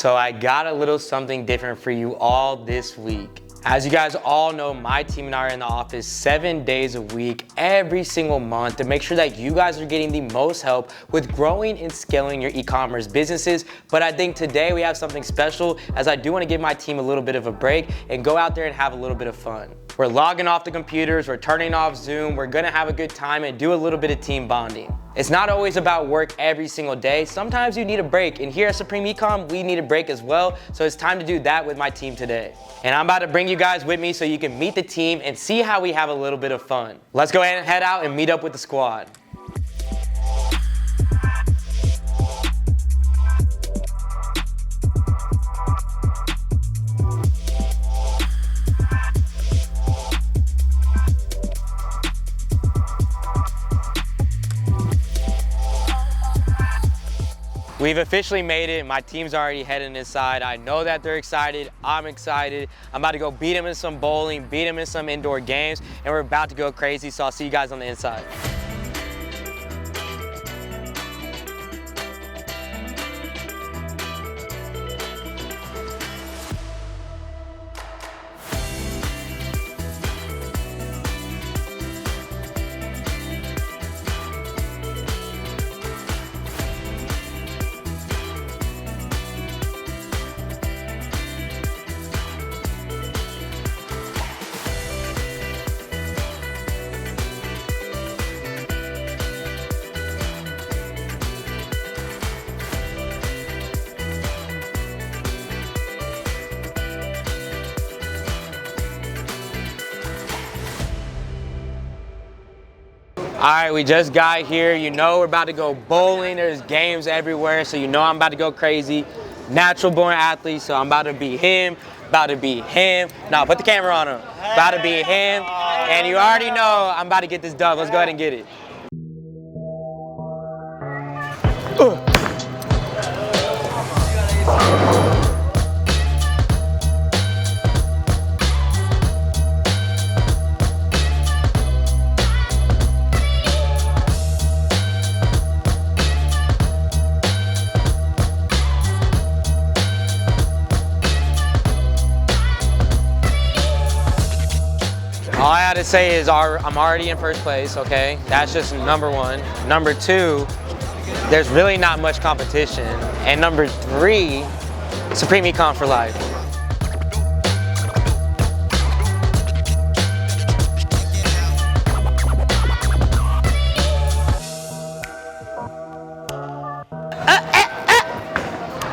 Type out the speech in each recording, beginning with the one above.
So I got a little something different for you all this week. As you guys all know, my team and I are in the office 7 days a week, every single month, to make sure that you guys are getting the most help with growing and scaling your e-commerce businesses. But I think today we have something special, as I do want to give my team a little bit of a break and go out there and have a little bit of fun. We're logging off the computers, we're turning off Zoom, we're gonna have a good time and do a little bit of team bonding. It's not always about work every single day. Sometimes you need a break, and here at Supreme Ecom, we need a break as well, so it's time to do that with my team today. And I'm about to bring you guys with me so you can meet the team and see how we have a little bit of fun. Let's go ahead and head out and meet up with the squad. We've officially made it. My team's already heading inside. I know that they're excited. I'm excited. I'm about to go beat them in some bowling, beat them in some indoor games, and we're about to go crazy, so I'll see you guys on the inside. All right, we just got here. You know we're about to go bowling. There's games everywhere, so you know I'm about to go crazy. Natural born athlete, so I'm about to be him, about to be him. Now put the camera on him. About to be him, and you already know I'm about to get this dub. Let's go ahead and get it. All I had to say is I'm already in first place, okay? That's just number one. Number two, there's really not much competition. And number three, Supreme Ecom for life.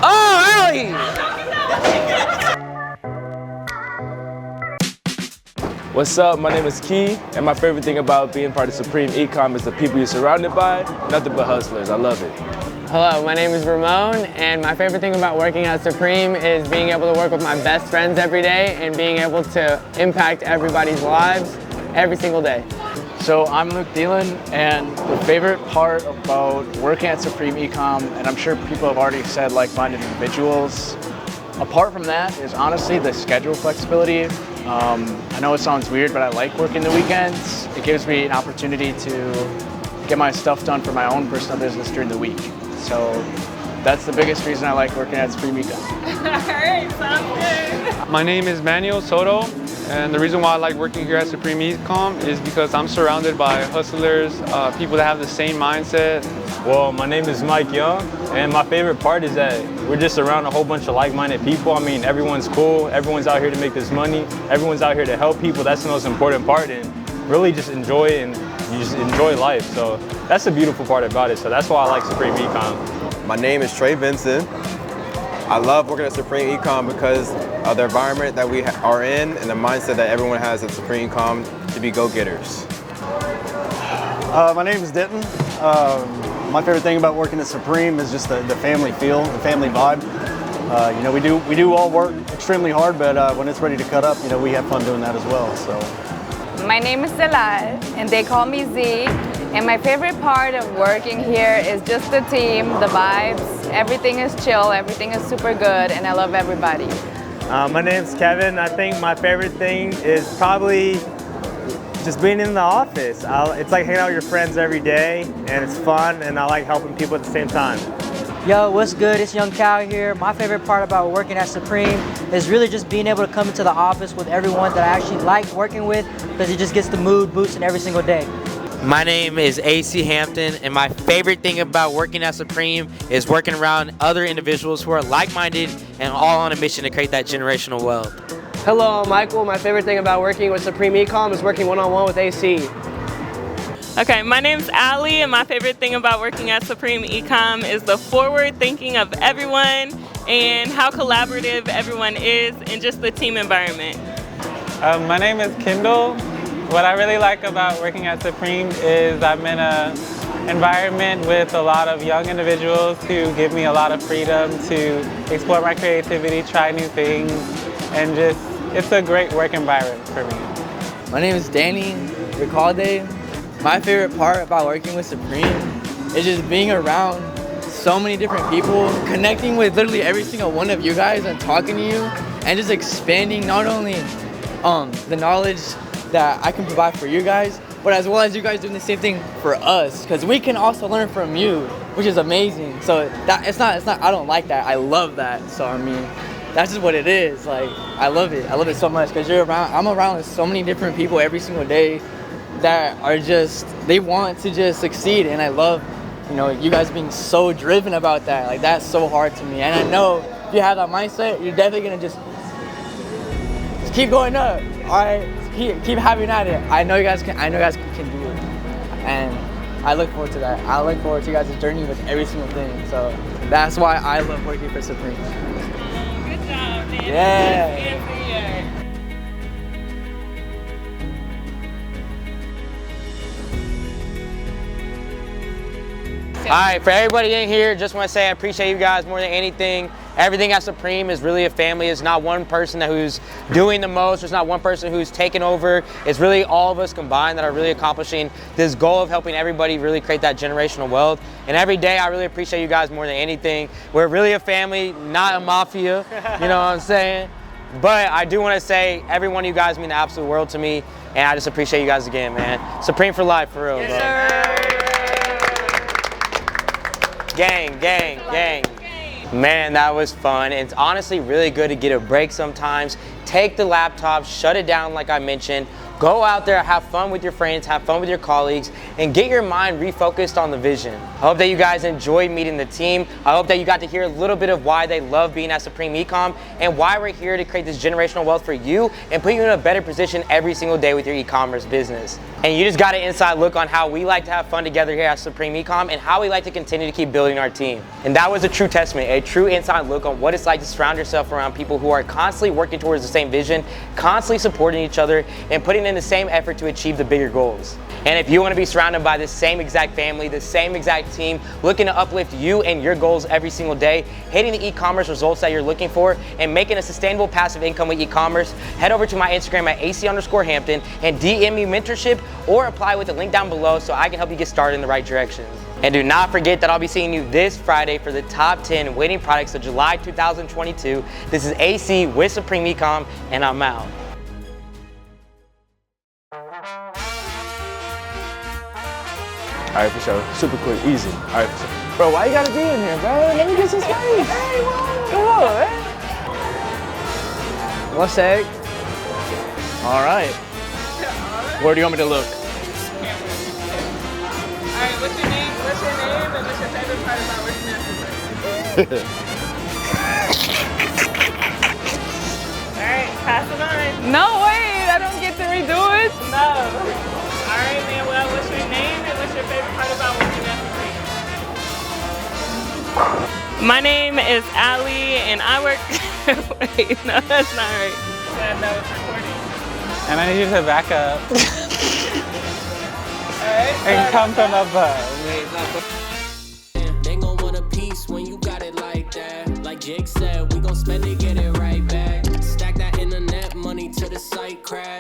Oh, Ellie! What's up? My name is Key, and my favorite thing about being part of Supreme Ecom is the people you're surrounded by, nothing but hustlers. I love it. Hello, my name is Ramon, and my favorite thing about working at Supreme is being able to work with my best friends every day and being able to impact everybody's lives every single day. So I'm Luke Thielen, and the favorite part about working at Supreme Ecom, and I'm sure people have already said like-minded individuals, apart from that is honestly the schedule flexibility. I know it sounds weird, but I like working the weekends. It gives me an opportunity to get my stuff done for my own personal business during the week. So that's the biggest reason I like working at Supreme Ecom. All right, sounds good. My name is Manuel Soto, and the reason why I like working here at Supreme Ecom is because I'm surrounded by hustlers, people that have the same mindset. Well, my name is Mike Young, and my favorite part is that we're just around a whole bunch of like-minded people. I mean, everyone's cool, everyone's out here to make this money, everyone's out here to help people. That's the most important part, and really just enjoy life. So that's the beautiful part about it. So that's why I like Supreme Ecom. My name is Trey Vincent. I love working at Supreme Ecom because of the environment that we are in and the mindset that everyone has at Supreme Ecom to be go-getters. My name is Denton. My favorite thing about working at Supreme is just the family feel, the family vibe. You know, we do all work extremely hard, but when it's ready to cut up, you know, we have fun doing that as well. So. My name is Delal, and they call me Z. And my favorite part of working here is just the team, the vibes. Everything is chill, everything is super good, and I love everybody. My name's Kevin. I think my favorite thing is probably just being in the office. It's like hanging out with your friends every day, and it's fun, and I like helping people at the same time. Yo, what's good? It's Young Cal here. My favorite part about working at Supreme is really just being able to come into the office with everyone that I actually like working with, because it just gets the mood boosting every single day. My name is AC Hampton, and my favorite thing about working at Supreme is working around other individuals who are like-minded and all on a mission to create that generational wealth. Hello, I'm Michael. My favorite thing about working with Supreme Ecom is working one-on-one with AC. Okay, my name's Allie, and my favorite thing about working at Supreme Ecom is the forward thinking of everyone and how collaborative everyone is and just the team environment. My name is Kendall. What I really like about working at Supreme is I'm in an environment with a lot of young individuals who give me a lot of freedom to explore my creativity, try new things, and just, it's a great work environment for me. My name is Danny Ricalde. My favorite part about working with Supreme is just being around so many different people, connecting with literally every single one of you guys and talking to you, and just expanding not only the knowledge that I can provide for you guys, but as well as you guys doing the same thing for us, because we can also learn from you, which is amazing. So that it's not I don't like that, I love that. So I mean, that's just what it is. Like, I love it so much, because I'm around so many different people every single day that are just, they want to just succeed, and I love, you know, you guys being so driven about that. Like, that's so hard to me, and I know if you have that mindset, you're definitely gonna just keep going up. All right, keep having at it. I know you guys can do it, and I look forward to that. I look forward to you guys' journey with every single thing. So that's why I love working for Supreme. Good job, man. Yeah. All right, for everybody in here, just want to say I appreciate you guys more than anything. Everything at Supreme is really a family. It's not one person who's doing the most. There's not one person who's taking over. It's really all of us combined that are really accomplishing this goal of helping everybody really create that generational wealth. And every day, I really appreciate you guys more than anything. We're really a family, not a mafia, you know what I'm saying? But I do want to say every one of you guys mean the absolute world to me, and I just appreciate you guys again, man. Supreme for life, for real, bro. Gang, gang, gang. Man, that was fun. It's honestly really good to get a break sometimes. Take the laptop, shut it down like I mentioned. Go out there, have fun with your friends, have fun with your colleagues, and get your mind refocused on the vision. I hope that you guys enjoyed meeting the team. I hope that you got to hear a little bit of why they love being at Supreme Ecom and why we're here to create this generational wealth for you and put you in a better position every single day with your e-commerce business. And you just got an inside look on how we like to have fun together here at Supreme Ecom and how we like to continue to keep building our team. And that was a true testament, a true inside look on what it's like to surround yourself around people who are constantly working towards the same vision, constantly supporting each other, and putting in the same effort to achieve the bigger goals. And if you want to be surrounded by the same exact family, the same exact team, looking to uplift you and your goals every single day, hitting the e-commerce results that you're looking for, and making a sustainable passive income with e-commerce, head over to my Instagram at AC_Hampton and DM me mentorship or apply with the link down below so I can help you get started in the right direction. And do not forget that I'll be seeing you this Friday for the top 10 winning products of July 2022. This is AC with Supreme Ecom, and I'm out. All right, for sure. Super quick, easy. All right, for sure. Bro, why you gotta be in here, bro? Let me get some space. Hey, come on, man. One sec. All right. Where do you want me to look? All right, what's your name? What's your name and what's your favorite part about working at Supreme? All right, pass it on. No way, I don't get to redo it. No. All right, man. Well, what's your name and what's your favorite part about working at Supreme? My name is Allie, and I work. Wait, no, that's not right. Yeah, no, it's recording. And I need you to back up Alright, and come from above. They gon' want a piece when you got it like that. Like Jake said, we gon' spend it, get it right back. Stack that internet money till the site crash.